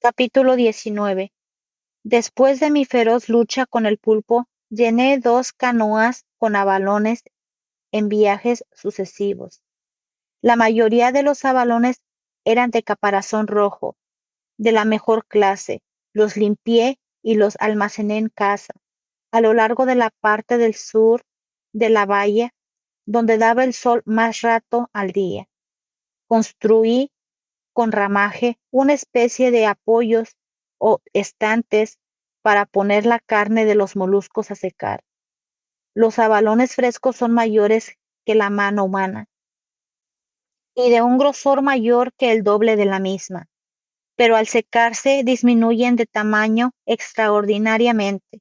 Capítulo 19. Después de mi feroz lucha con el pulpo, llené 2 canoas con abalones en viajes sucesivos. La mayoría de los abalones eran de caparazón rojo, de la mejor clase. Los limpié y los almacené en casa, a lo largo de la parte del sur de la bahía, donde daba el sol más rato al día. Construí con ramaje una especie de apoyos o estantes para poner la carne de los moluscos a secar. Los abalones frescos son mayores que la mano humana y de un grosor mayor que el doble de la misma, pero al secarse disminuyen de tamaño extraordinariamente,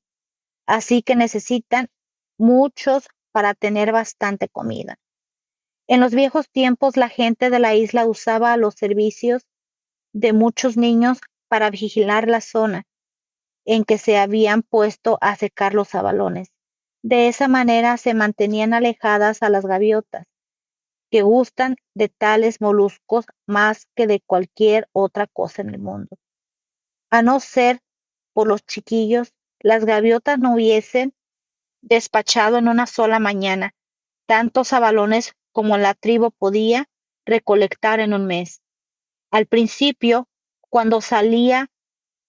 así que necesitan muchos para tener bastante comida. En los viejos tiempos la gente de la isla usaba los servicios de muchos niños para vigilar la zona en que se habían puesto a secar los abalones. De esa manera se mantenían alejadas a las gaviotas, que gustan de tales moluscos más que de cualquier otra cosa en el mundo. A no ser por los chiquillos, las gaviotas no hubiesen despachado en una sola mañana tantos abalones como la tribu podía recolectar en un mes. Al principio, cuando salía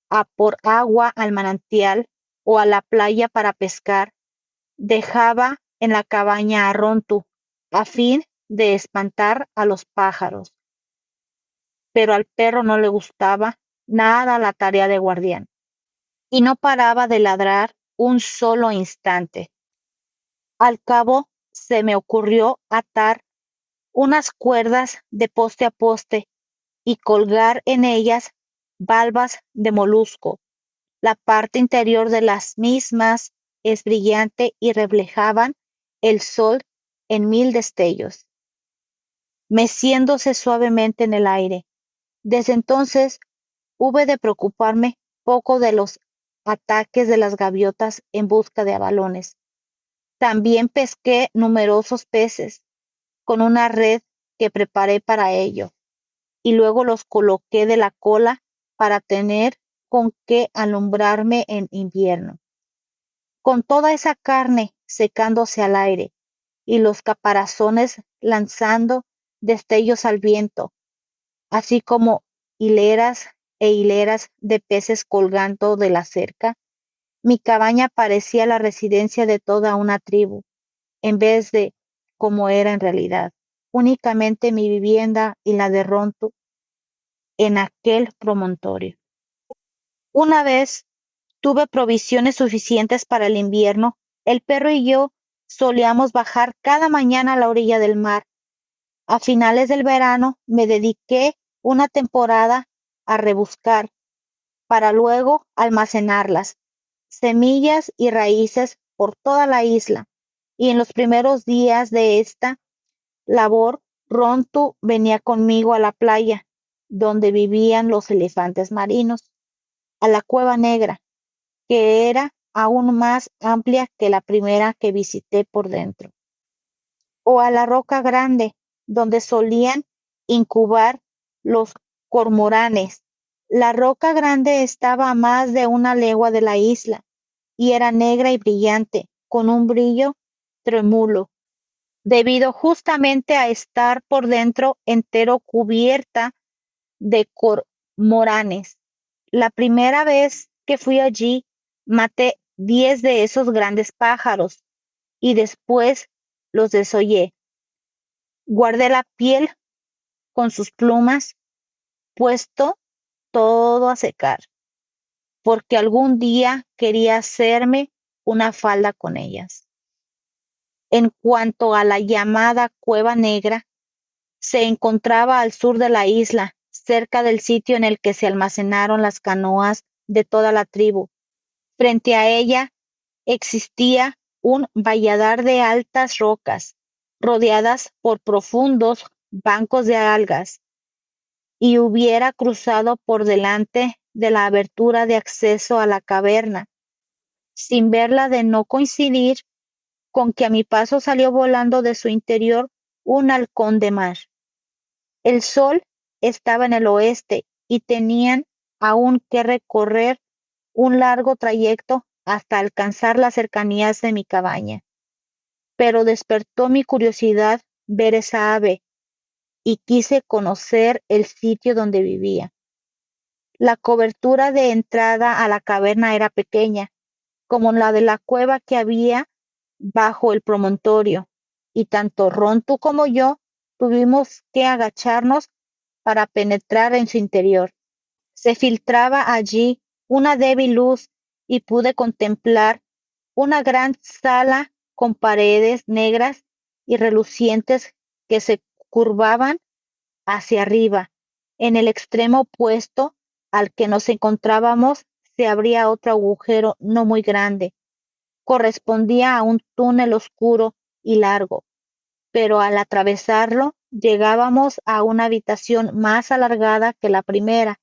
a por agua al manantial o a la playa para pescar, dejaba en la cabaña a Rontu, a fin de espantar a los pájaros, pero al perro no le gustaba nada la tarea de guardián, y no paraba de ladrar un solo instante. Al cabo se me ocurrió atar unas cuerdas de poste a poste y colgar en ellas valvas de molusco. La parte interior de las mismas es brillante y reflejaban el sol en 1000 destellos, meciéndose suavemente en el aire. Desde entonces hube de preocuparme poco de los ataques de las gaviotas en busca de abalones. También pesqué numerosos peces con una red que preparé para ello, y luego los coloqué de la cola para tener con qué alumbrarme en invierno. Con toda esa carne secándose al aire y los caparazones lanzando destellos al viento, así como hileras e hileras de peces colgando de la cerca, mi cabaña parecía la residencia de toda una tribu, en vez de, como era en realidad, únicamente mi vivienda y la de Rontu en aquel promontorio. Una vez tuve provisiones suficientes para el invierno, el perro y yo solíamos bajar cada mañana a la orilla del mar. A finales del verano me dediqué una temporada a rebuscar, para luego almacenarlas, semillas y raíces por toda la isla, y en los primeros días de esta labor, Rontu venía conmigo a la playa, donde vivían los elefantes marinos, a la Cueva Negra, que era aún más amplia que la primera que visité por dentro, o a la Roca Grande, donde solían incubar los cormoranes. La Roca Grande estaba a más de una legua de la isla, y era negra y brillante, con un brillo trémulo, debido justamente a estar por dentro entero cubierta de cormoranes. La primera vez que fui allí, maté 10 de esos grandes pájaros y después los desollé. Guardé la piel con sus plumas, puesto todo a secar, porque algún día quería hacerme una falda con ellas. En cuanto a la llamada Cueva Negra, se encontraba al sur de la isla, cerca del sitio en el que se almacenaron las canoas de toda la tribu. Frente a ella existía un valladar de altas rocas, rodeadas por profundos bancos de algas, y hubiera cruzado por delante de la abertura de acceso a la caverna, sin verla de no coincidir con que a mi paso salió volando de su interior un halcón de mar. El sol estaba en el oeste y tenían aún que recorrer un largo trayecto hasta alcanzar las cercanías de mi cabaña. Pero despertó mi curiosidad ver esa ave y quise conocer el sitio donde vivía. La cobertura de entrada a la caverna era pequeña, como la de la cueva que había bajo el promontorio, y tanto Rontu como yo tuvimos que agacharnos para penetrar en su interior. Se filtraba allí una débil luz y pude contemplar una gran sala con paredes negras y relucientes que se curvaban hacia arriba. En el extremo opuesto al que nos encontrábamos se abría otro agujero no muy grande. Correspondía a un túnel oscuro y largo, pero al atravesarlo llegábamos a una habitación más alargada que la primera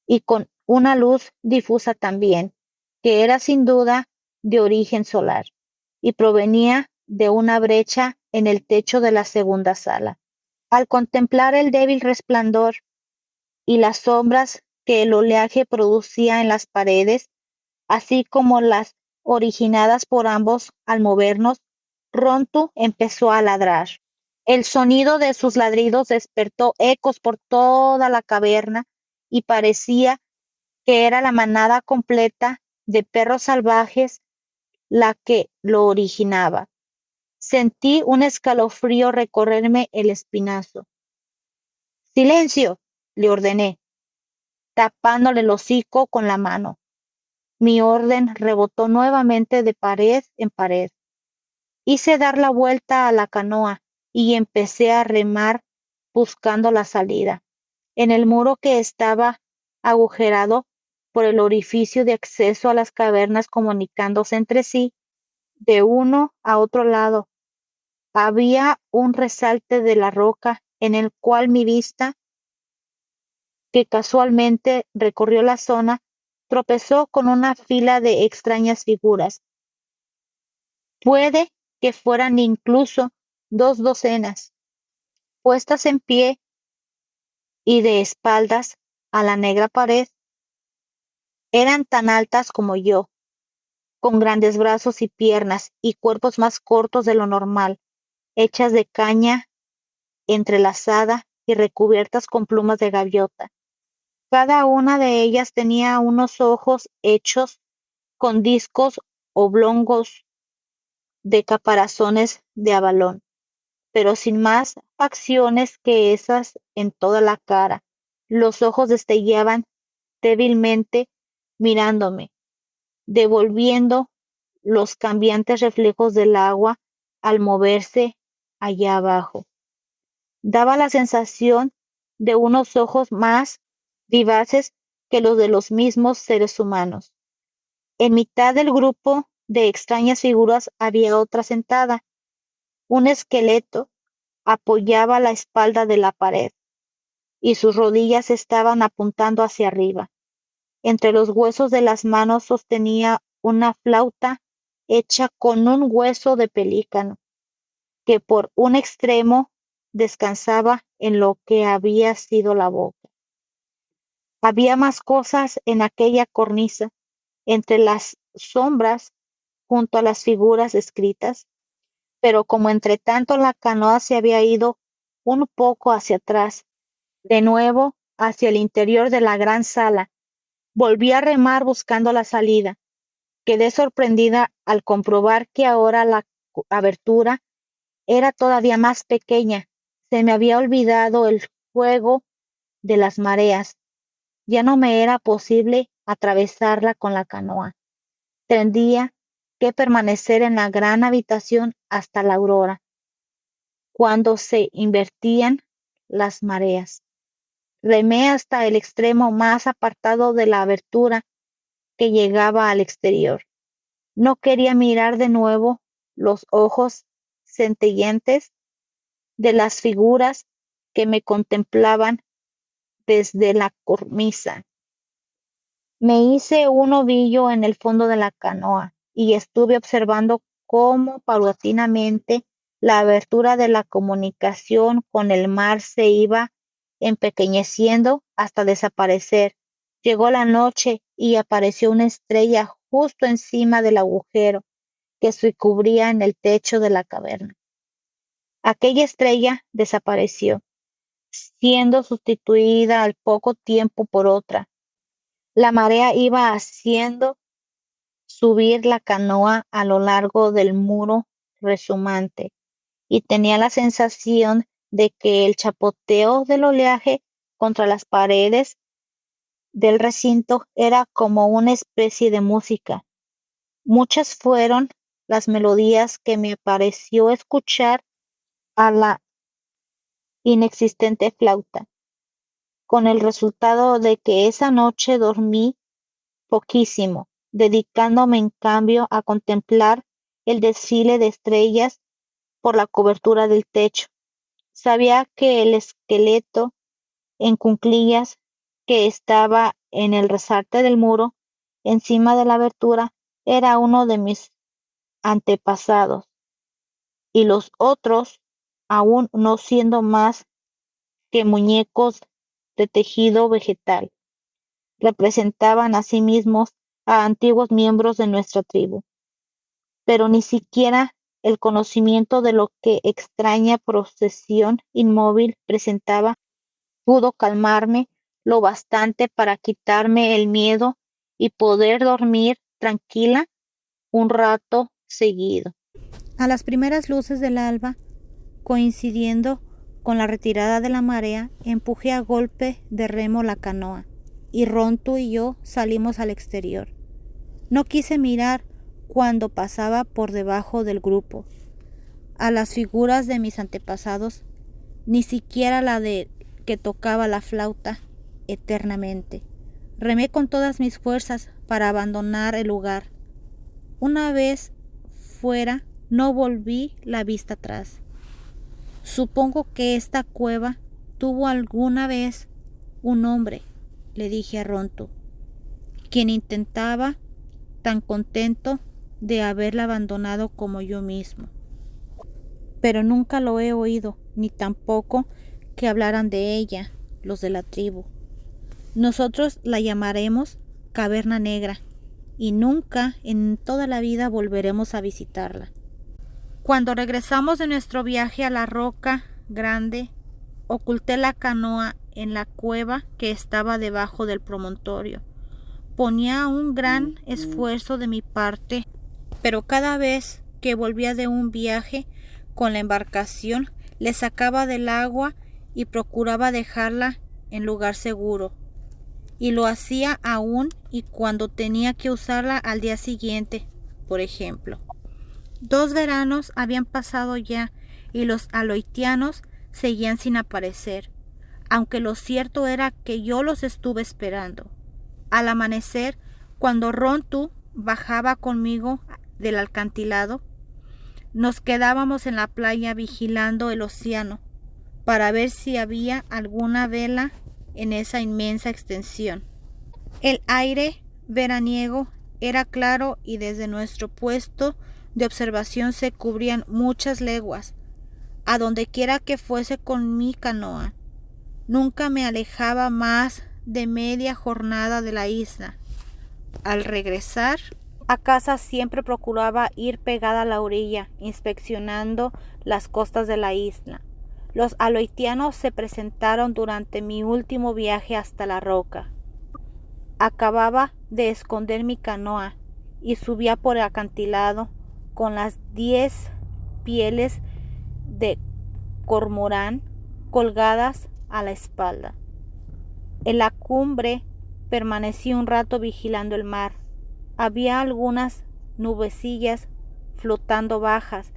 y con una luz difusa también, que era sin duda de origen solar y provenía de una brecha en el techo de la segunda sala. Al contemplar el débil resplandor y las sombras que el oleaje producía en las paredes, así como las originadas por ambos al movernos, Rontu empezó a ladrar. El sonido de sus ladridos despertó ecos por toda la caverna y parecía que era la manada completa de perros salvajes la que lo originaba. Sentí un escalofrío recorrerme el espinazo. ¡Silencio!, le ordené, tapándole el hocico con la mano. Mi orden rebotó nuevamente de pared en pared. Hice dar la vuelta a la canoa y empecé a remar buscando la salida. En el muro que estaba agujerado por el orificio de acceso a las cavernas comunicándose entre sí, de uno a otro lado, había un resalte de la roca en el cual mi vista, que casualmente recorrió la zona, tropezó con una fila de extrañas figuras. Puede que fueran incluso 2 docenas, puestas en pie y de espaldas a la negra pared. Eran tan altas como yo, con grandes brazos y piernas y cuerpos más cortos de lo normal, hechas de caña entrelazada y recubiertas con plumas de gaviota. Cada una de ellas tenía unos ojos hechos con discos oblongos de caparazones de abalón, pero sin más facciones que esas en toda la cara. Los ojos destellaban débilmente mirándome, devolviendo los cambiantes reflejos del agua al moverse allá abajo. Daba la sensación de unos ojos más vivaces que los de los mismos seres humanos. En mitad del grupo de extrañas figuras había otra sentada. Un esqueleto apoyaba la espalda de la pared y sus rodillas estaban apuntando hacia arriba. Entre los huesos de las manos sostenía una flauta hecha con un hueso de pelícano, que por un extremo descansaba en lo que había sido la boca. Había más cosas en aquella cornisa, entre las sombras, junto a las figuras escritas, pero como entre tanto la canoa se había ido un poco hacia atrás, de nuevo hacia el interior de la gran sala, volví a remar buscando la salida. Quedé sorprendida al comprobar que ahora la abertura era todavía más pequeña. Se me había olvidado el juego de las mareas. Ya no me era posible atravesarla con la canoa. Tendría que permanecer en la gran habitación hasta la aurora, cuando se invertían las mareas. Remé hasta el extremo más apartado de la abertura que llegaba al exterior. No quería mirar de nuevo los ojos centelleantes de las figuras que me contemplaban desde la cornisa. Me hice un ovillo en el fondo de la canoa y estuve observando cómo paulatinamente la abertura de la comunicación con el mar se iba empequeñeciendo hasta desaparecer Llegó la noche y apareció una estrella justo encima del agujero que se cubría en el techo de la caverna. Aquella estrella desapareció, siendo sustituida al poco tiempo por otra. La marea iba haciendo subir la canoa a lo largo del muro rezumante, y tenía la sensación de que el chapoteo del oleaje contra las paredes del recinto era como una especie de música. Muchas fueron las melodías que me pareció escuchar a la inexistente flauta, con el resultado de que esa noche dormí poquísimo, dedicándome en cambio a contemplar el desfile de estrellas por la cobertura del techo. Sabía que el esqueleto en cuclillas que estaba en el resalte del muro, encima de la abertura, era uno de mis antepasados, y los otros, aún no siendo más que muñecos de tejido vegetal, representaban asimismo a antiguos miembros de nuestra tribu. Pero ni siquiera el conocimiento de lo que extraña procesión inmóvil presentaba pudo calmarme lo bastante para quitarme el miedo y poder dormir tranquila un rato seguido. A las primeras luces del alba, coincidiendo con la retirada de la marea, empujé a golpe de remo la canoa, y Rontu y yo salimos al exterior. No quise mirar cuando pasaba por debajo del grupo a las figuras de mis antepasados, ni siquiera la de que tocaba la flauta eternamente. Remé con todas mis fuerzas para abandonar el lugar. Una vez fuera, no volví la vista atrás. Supongo que esta cueva tuvo alguna vez un hombre, le dije a Rontu, quien intentaba tan contento de haberla abandonado como yo mismo. Pero nunca lo he oído, ni tampoco que hablaran de ella los de la tribu. Nosotros la llamaremos Caverna Negra, y nunca en toda la vida volveremos a visitarla. Cuando regresamos de nuestro viaje a la Roca Grande, oculté la canoa en la cueva que estaba debajo del promontorio. Ponía un gran esfuerzo de mi parte, pero cada vez que volvía de un viaje con la embarcación, le sacaba del agua y procuraba dejarla en lugar seguro. Y lo hacía aún y cuando tenía que usarla al día siguiente, por ejemplo. 2 veranos habían pasado ya y los aloitianos seguían sin aparecer, aunque lo cierto era que yo los estuve esperando. Al amanecer, cuando Rontu bajaba conmigo del acantilado, nos quedábamos en la playa vigilando el océano para ver si había alguna vela en esa inmensa extensión. El aire veraniego era claro y desde nuestro puesto de observación se cubrían muchas leguas, a donde quiera que fuese con mi canoa. Nunca me alejaba más de media jornada de la isla. Al regresar a casa siempre procuraba ir pegada a la orilla, inspeccionando las costas de la isla. Los aloitianos se presentaron durante mi último viaje hasta la roca. Acababa de esconder mi canoa y subía por el acantilado con las 10 pieles de cormorán colgadas a la espalda. En la cumbre permanecí un rato vigilando el mar. Había algunas nubecillas flotando bajas,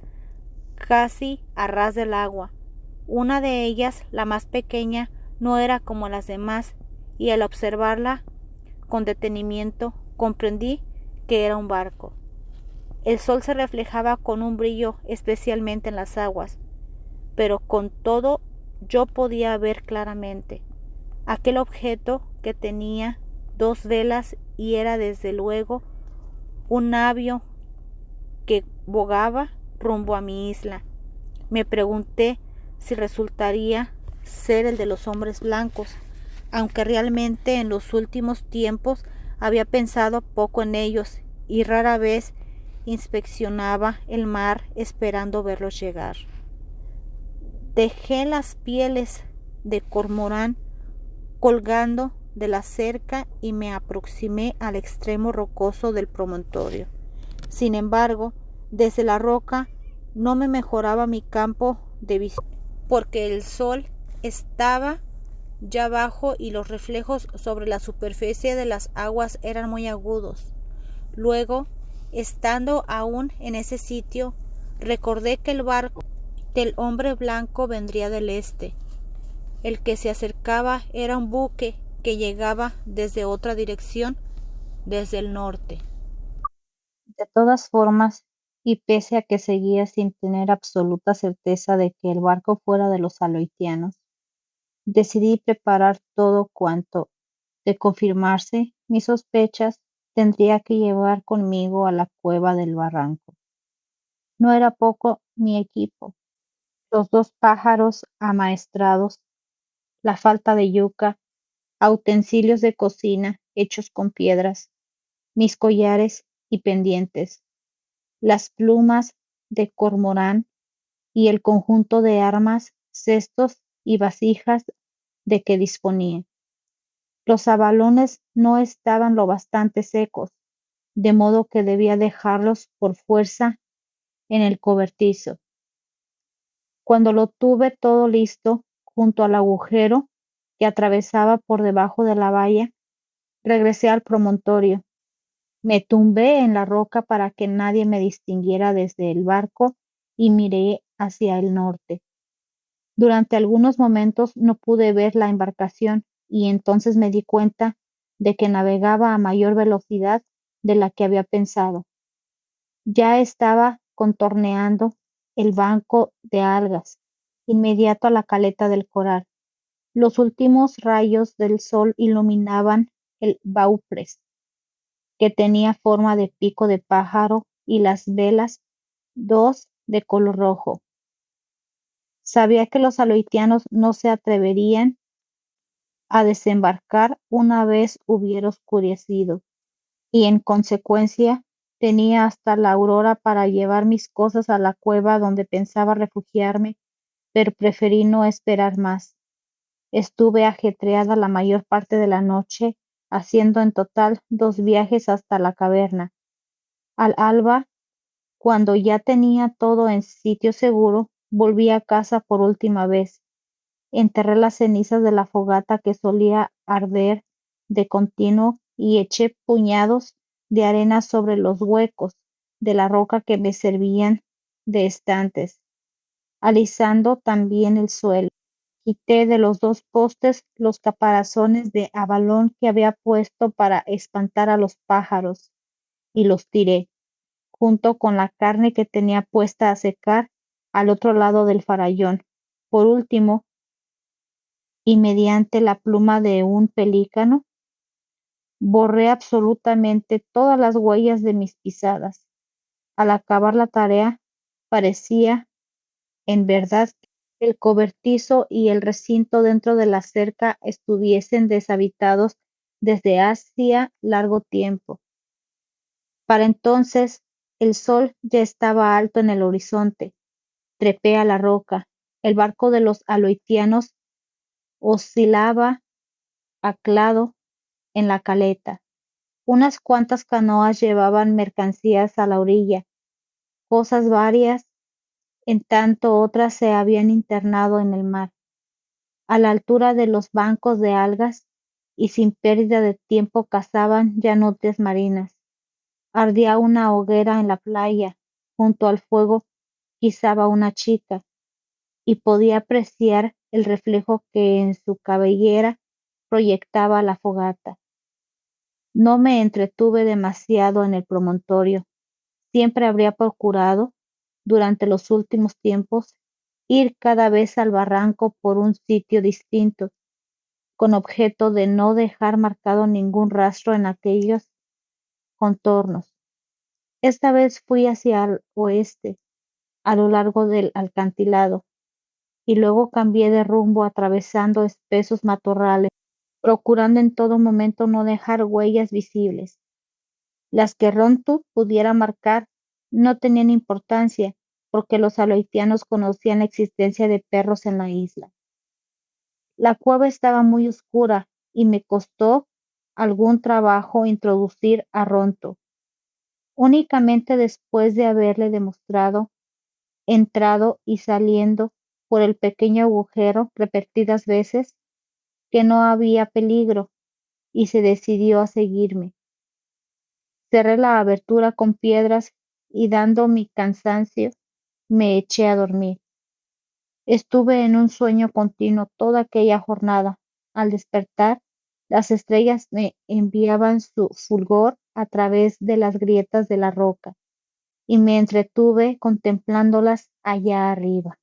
casi a ras del agua. Una de ellas, la más pequeña, no era como las demás, y al observarla con detenimiento comprendí que era un barco. El sol se reflejaba con un brillo especialmente en las aguas, pero con todo yo podía ver claramente aquel objeto que tenía 2 velas y era desde luego un navío que bogaba rumbo a mi isla. Me pregunté si resultaría ser el de los hombres blancos aunque realmente en los últimos tiempos había pensado poco en ellos y rara vez inspeccionaba el mar esperando verlos llegar. Dejé las pieles de cormorán colgando de la cerca y me aproximé al extremo rocoso del promontorio. Sin embargo, desde la roca no me mejoraba mi campo de visión, porque el sol estaba ya bajo y los reflejos sobre la superficie de las aguas eran muy agudos. Luego, estando aún en ese sitio, recordé que el barco del hombre blanco vendría del este. El que se acercaba era un buque que llegaba desde otra dirección, desde el norte. De todas formas, y pese a que seguía sin tener absoluta certeza de que el barco fuera de los aloitianos, decidí preparar todo cuanto, de confirmarse mis sospechas, tendría que llevar conmigo a la cueva del barranco. No era poco mi equipo: los 2 pájaros amaestrados, la falta de yuca, utensilios de cocina hechos con piedras, mis collares y pendientes, las plumas de cormorán y el conjunto de armas, cestos y vasijas de que disponía. Los abalones no estaban lo bastante secos, de modo que debía dejarlos por fuerza en el cobertizo. Cuando lo tuve todo listo, junto al agujero que atravesaba por debajo de la valla, regresé al promontorio. Me tumbé en la roca para que nadie me distinguiera desde el barco y miré hacia el norte. Durante algunos momentos no pude ver la embarcación y entonces me di cuenta de que navegaba a mayor velocidad de la que había pensado. Ya estaba contorneando el banco de algas, inmediato a la caleta del coral. Los últimos rayos del sol iluminaban el bauprés, que tenía forma de pico de pájaro, y las velas, 2 de color rojo. Sabía que los aloitianos no se atreverían a desembarcar una vez hubiera oscurecido, y en consecuencia tenía hasta la aurora para llevar mis cosas a la cueva donde pensaba refugiarme, pero preferí no esperar más. Estuve ajetreada la mayor parte de la noche, haciendo en total 2 viajes hasta la caverna. Al alba, cuando ya tenía todo en sitio seguro, volví a casa por última vez. Enterré las cenizas de la fogata que solía arder de continuo y eché puñados de arena sobre los huecos de la roca que me servían de estantes, alisando también el suelo. Quité de los 2 postes los caparazones de abalón que había puesto para espantar a los pájaros, y los tiré, junto con la carne que tenía puesta a secar, al otro lado del farallón. Por último, y mediante la pluma de un pelícano, borré absolutamente todas las huellas de mis pisadas. Al acabar la tarea, parecía, en verdad, que el cobertizo y el recinto dentro de la cerca estuviesen deshabitados desde hacía largo tiempo. Para entonces, el sol ya estaba alto en el horizonte. Trepé a la roca. El barco de los aloitianos oscilaba anclado en la caleta. Unas cuantas canoas llevaban mercancías a la orilla, cosas varias, en tanto otras se habían internado en el mar. A la altura de los bancos de algas, y sin pérdida de tiempo cazaban ya nutrias marinas. Ardía una hoguera en la playa, junto al fuego guisaba una chica, y podía apreciar el reflejo que en su cabellera proyectaba la fogata. No me entretuve demasiado en el promontorio. Siempre habría procurado, durante los últimos tiempos, ir cada vez al barranco por un sitio distinto, con objeto de no dejar marcado ningún rastro en aquellos contornos. Esta vez fui hacia el oeste, a lo largo del acantilado, y luego cambié de rumbo atravesando espesos matorrales procurando en todo momento no dejar huellas visibles. Las que Rontu pudiera marcar no tenían importancia, porque los aloitianos conocían la existencia de perros en la isla. La cueva estaba muy oscura y me costó algún trabajo introducir a Rontu. Únicamente después de haberle demostrado, entrado y saliendo por el pequeño agujero repetidas veces, que no había peligro, y se decidió a seguirme. Cerré la abertura con piedras y dando mi cansancio, me eché a dormir. Estuve en un sueño continuo toda aquella jornada. Al despertar, las estrellas me enviaban su fulgor a través de las grietas de la roca, y me entretuve contemplándolas allá arriba.